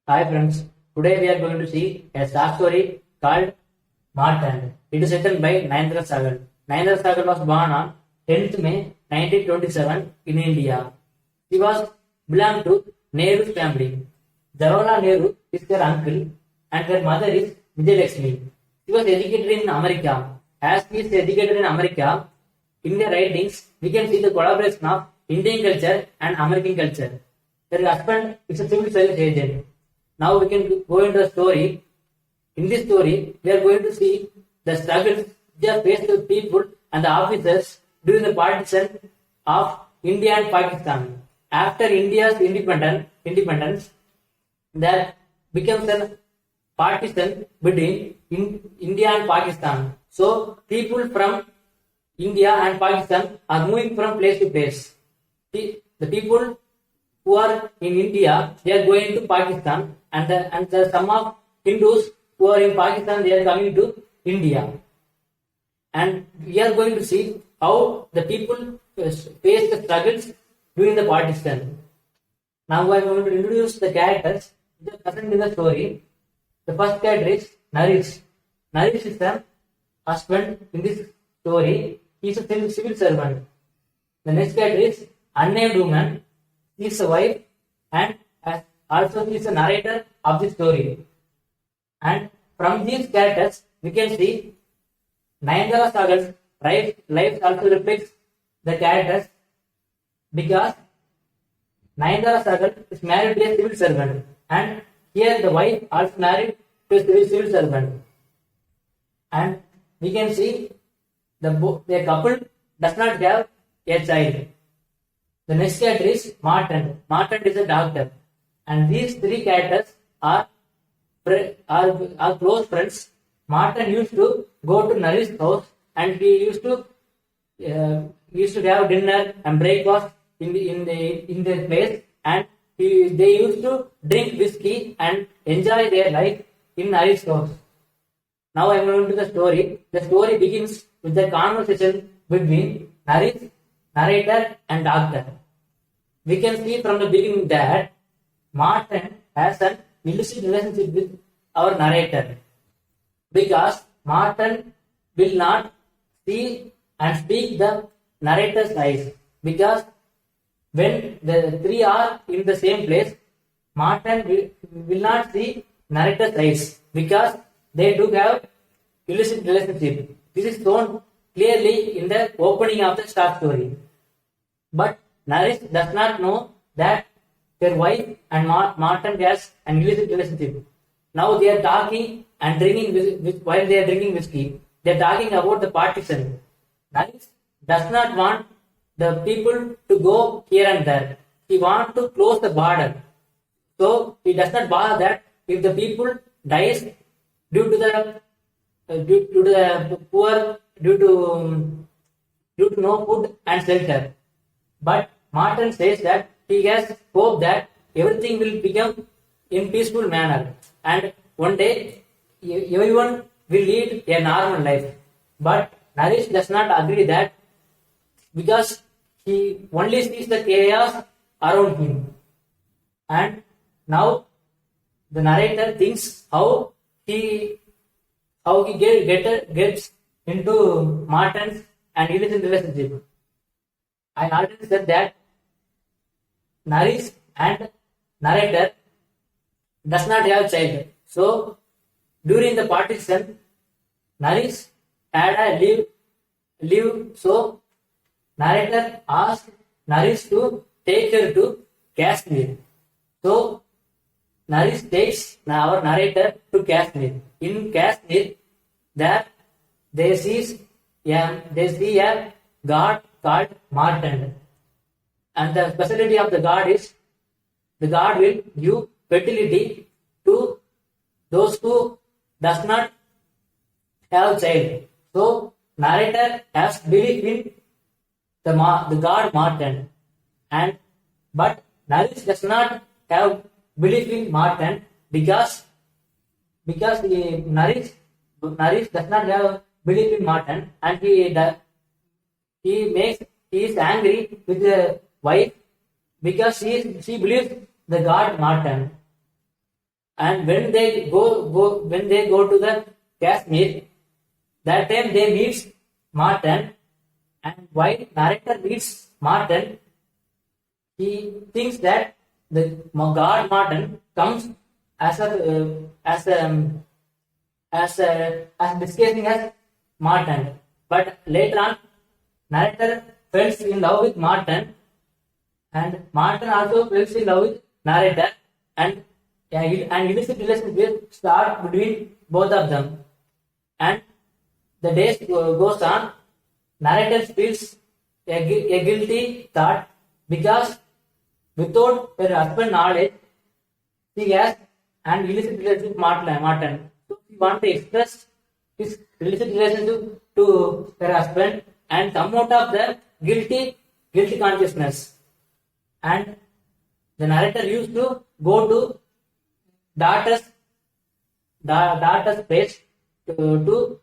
Hi friends, today we are going to see a short story called Martin. It is written by Narendra Sagal. Narendra Sagal was born on 10th May 1927 in India. He was belonged to Nehru's family. Jawaharlal Nehru is their uncle and their mother is Vijayalakshmi. He was educated in America. As he is educated in America, in their writings we can see the collaboration of Indian culture and American culture. Their husband is a civil service agent. Now we can go into the story. In this story, we are going to see the struggles they have faced the people and the officers during the partition of India and Pakistan. After India's independence, there becomes a partition between India and Pakistan. So people from India and Pakistan are moving from place to place. The people who are in India, they are going to Pakistan, and the some of Hindus who are in Pakistan, they are coming to India. And we are going to see how the people face the struggles during the partition. Now I am going to introduce the characters which are present in the story. The first character is Naresh. Naresh is the husband in this story. He is a civil servant. The next character is unnamed woman. She is a wife and also she is a narrator of the story. And from these characters, we can see Narendra Sagal's life also reflects the characters because Narendra Sagal is married to a civil servant, and here the wife also married to a civil servant. And we can see the couple does not have a child. The next character is Martin. Martin is a doctor, and these three characters are close friends. Martin used to go to Naresh's house, and he used to have dinner and breakfast in their place, and they used to drink whiskey and enjoy their life in Naresh's house. Now I am going to the story. The story begins with the conversation between Naresh, narrator, and doctor. We can see from the beginning that Martin has an illicit relationship with our narrator because Martin will not see and speak the narrator's eyes because when the three are in the same place, Martin will not see narrator's eyes because they do have illicit relationship. This is shown clearly in the opening of the short story. But Naresh does not know that their wife and Martin has an illicit relationship. Now they are talking and drinking while they are drinking whiskey. They are talking about the partition. Naresh does not want the people to go here and there. He wants to close the border. So he does not bother that if the people dies due to the poor, due to no food and shelter. But Martin says that he has hope that everything will become in peaceful manner, and one day everyone will lead a normal life. But Naresh does not agree that because he only sees the chaos around him. And now the narrator thinks how he gets into Martin's and illicit relationship. I already said that Naresh and narrator does not have child. So during the partition, Naresh had a leave. So narrator asked Naresh to take her to Kashmir. So Naresh takes our narrator to Kashmir. In Kashmir, there they see a god called Martin. And the specialty of the god is the god will give fertility to those who does not have child. So narrator has belief in the god Martin, but Naresh does not have belief in Martin because Naresh does not have belief in Martin, and he is angry with the wife because she believes the god Martin. And when they go to the Kashmir, that time they meet Martin, and while narrator meets Martin, he thinks that the god Martin comes as as discussing as Martin. But later on, narrator falls in love with Martin, and Martin also falls in love with narrator, and an illicit relationship start between both of them. And the days goes on, narrator feels a guilty thought because without her husband knowledge, she has an illicit relationship with Martin. So she wants to express his illicit relationship to her husband and come out of the guilty consciousness. And the narrator used to go to daughter's place to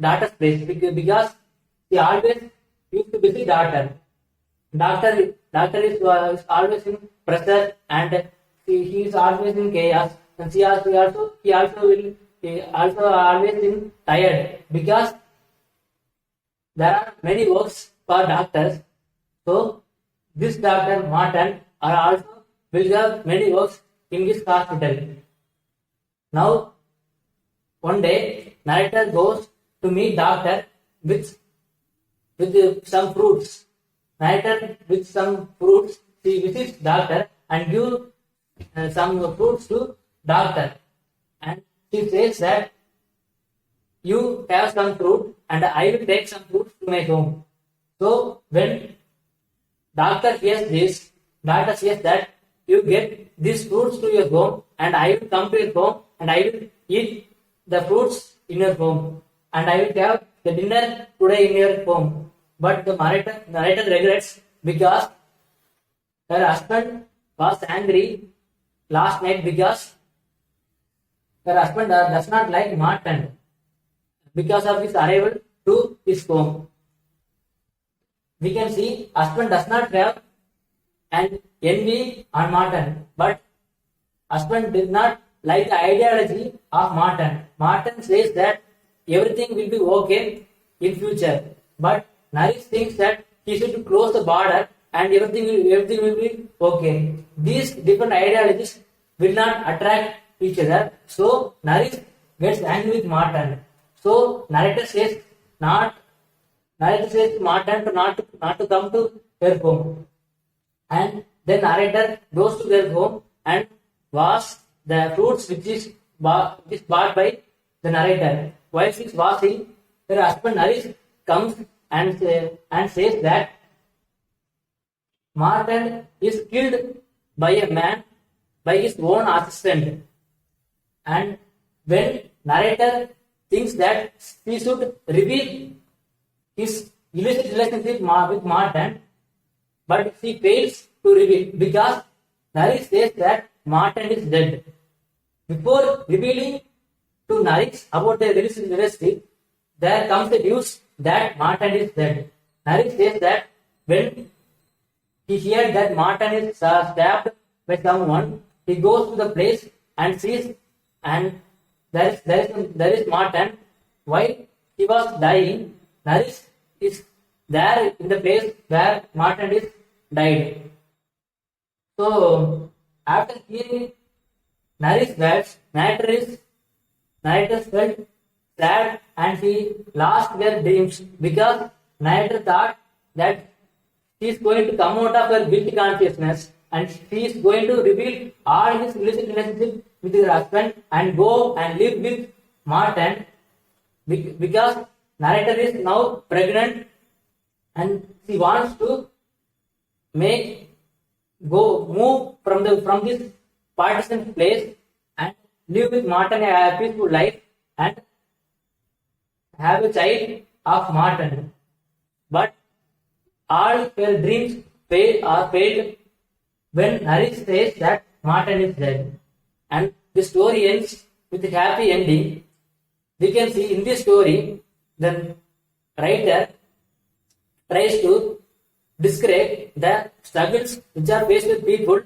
daughter's place because she always used to visit daughter. Doctor is always in pressure, and he is always in chaos, and he also always in tired because there are many works for doctors. So this doctor Martin are also will have many works in this hospital. Now one day narrator goes to meet doctor with some fruits. Narrator with some fruits, she visits doctor and give some fruits to doctor, and she says that you have some fruit and I will take some fruits to my home. So when doctor hears this, doctor says that you get these fruits to your home and I will come to your home and I will eat the fruits in your home and I will have the dinner today in your home. But the narrator regrets because her husband was angry last night because her husband does not like Martin because of his arrival to his home. We can see husband does not have an envy on Martin, but husband did not like the ideology of Martin. Martin says that everything will be okay in future, but Naresh thinks that he should close the border and everything will be okay. These different ideologies will not attract each other. So Naresh gets angry with Martin. So narrator says to Martin to not to come to their home. And then narrator goes to their home and wash the fruits which is bought by the narrator. While she is washing, her husband Naresh comes and says that Martin is killed by a man by his own assistant. And when narrator thinks that he should reveal his illicit relationship with Martin, but he fails to reveal because Naresh says that Martin is dead. Before revealing to Naresh about their illicit relationship, there comes the news that Martin is dead. Naresh says that when he hears that Martin is stabbed by someone, he goes to the place and sees, and there is Martin. While he was dying, Naresh is there in the place where Martin is died. So after hearing Naresh's words, narrator felt sad and he lost their dreams because narrator thought that she is going to come out of her guilty consciousness and she is going to reveal all his illicit relationship with her husband and go and live with Martin because narrator is now pregnant and she wants to move from this partisan place and live with Martin a peaceful life and have a child of Martin. But all her dreams failed when Naresh says that Martin is dead. And the story ends with a happy ending. We can see in this story, the writer tries to describe the struggles which are faced with people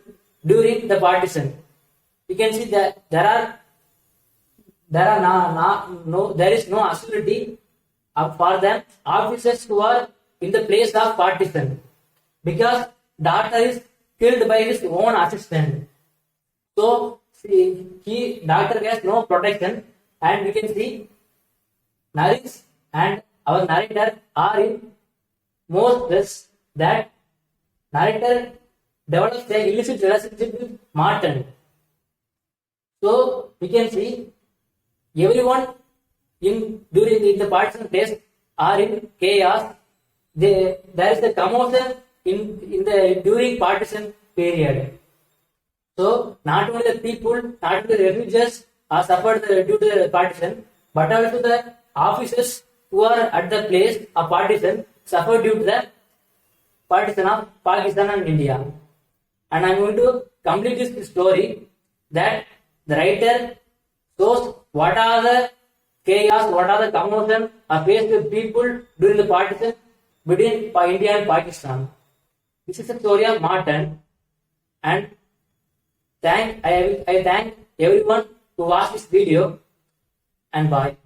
during the partition. we can see that there is no authority for the officers who are in the place of partisan, because doctor is killed by his own assistant. So doctor has no protection, and we can see Naresh and our narrator are in more stress that narrator develops an illicit relationship with Martin. So we can see everyone during the partisan test are in chaos. There is a commotion in the during partisan period. So not only the people, not only the refugees are suffered due to the partisan, but also the officers who are at the place of partisan suffered due to the partisan of Pakistan and India. And I am going to complete this story that the writer shows what are the chaos, what are the commotion faced with people during the partition between India and Pakistan. This is the story of Martin, and I thank everyone who watched this video, and bye.